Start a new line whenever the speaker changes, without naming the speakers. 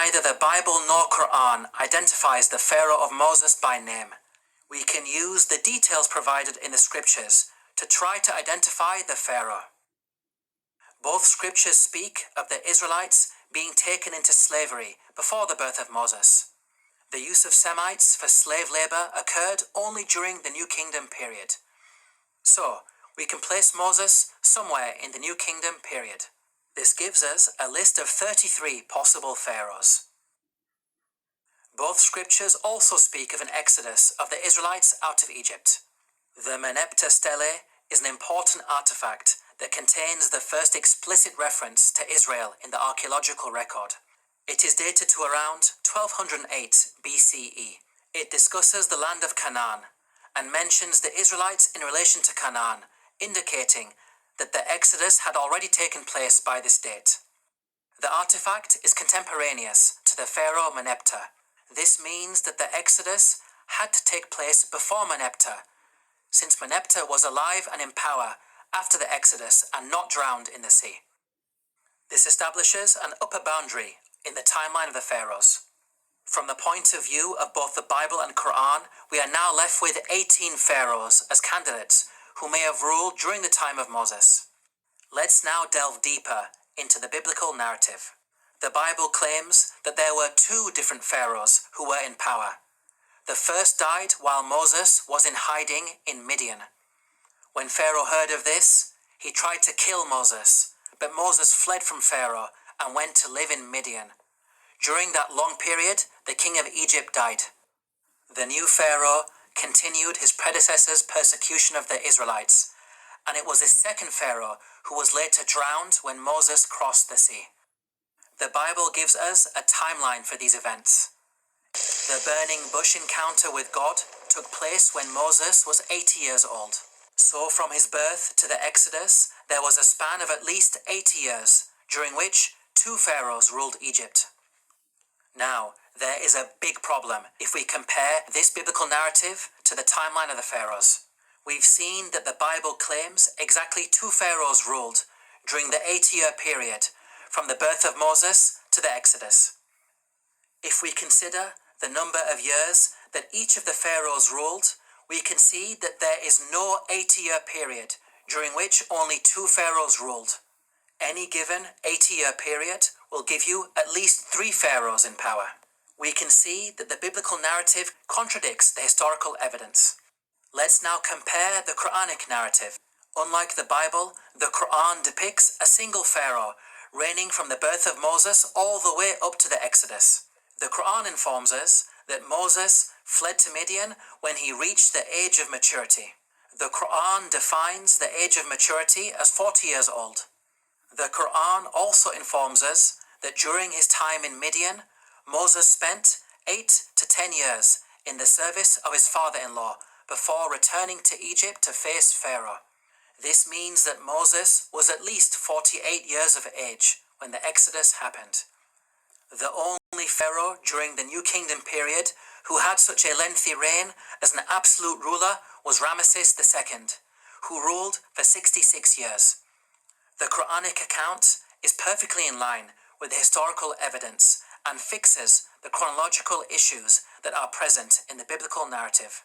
Neither the Bible nor Qur'an identifies the Pharaoh of Moses by name. We can use the details provided in the scriptures to try to identify the Pharaoh. Both scriptures speak of the Israelites being taken into slavery before the birth of Moses. The use of Semites for slave labor occurred only during the New Kingdom period. So, we can place Moses somewhere in the New Kingdom period. This gives us a list of 33 possible pharaohs. Both scriptures also speak of an exodus of the Israelites out of Egypt. The Merneptah stele is an important artifact that contains the first explicit reference to Israel in the archaeological record. It is dated to around 1208 BCE. It discusses the land of Canaan and mentions the Israelites in relation to Canaan, indicating that the Exodus had already taken place by this date. The artifact is contemporaneous to the Pharaoh Merneptah. This means that the Exodus had to take place before Merneptah, since Merneptah was alive and in power after the Exodus and not drowned in the sea. This establishes an upper boundary in the timeline of the pharaohs. From the point of view of both the Bible and Quran, we are now left with 18 pharaohs as candidates who may have ruled during the time of Moses. Let's now delve deeper into the biblical narrative. The Bible claims that there were 2 different pharaohs who were in power. The first died while Moses was in hiding in Midian. When Pharaoh heard of this, he tried to kill Moses, but Moses fled from Pharaoh and went to live in Midian. During that long period, the king of Egypt died. The new Pharaoh continued his predecessor's persecution of the Israelites, and it was this second Pharaoh who was later drowned when Moses crossed the sea. The Bible gives us a timeline for these events. The burning bush encounter with God took place when Moses was 80 years old. So from his birth to the Exodus, there was a span of at least 80 years, during which 2 pharaohs ruled Egypt. Now, there is a big problem if we compare this biblical narrative to the timeline of the pharaohs. We've seen that the Bible claims exactly 2 pharaohs ruled during the 80-year period from the birth of Moses to the Exodus. If we consider the number of years that each of the pharaohs ruled, we can see that there is no 80-year period during which only 2 pharaohs ruled. Any given 80-year period will give you at least 3 pharaohs in power. We can see that the biblical narrative contradicts the historical evidence. Let's now compare the Quranic narrative. Unlike the Bible, the Quran depicts a single pharaoh reigning from the birth of Moses all the way up to the Exodus. The Quran informs us that Moses fled to Midian when he reached the age of maturity. The Quran defines the age of maturity as 40 years old. The Quran also informs us that during his time in Midian, Moses spent 8 to 10 years in the service of his father-in-law before returning to Egypt to face Pharaoh. This means that Moses was at least 48 years of age when the Exodus happened. The only Pharaoh during the New Kingdom period who had such a lengthy reign as an absolute ruler was Ramesses II, who ruled for 66 years. The Quranic account is perfectly in line with the historical evidence and fixes the chronological issues that are present in the biblical narrative.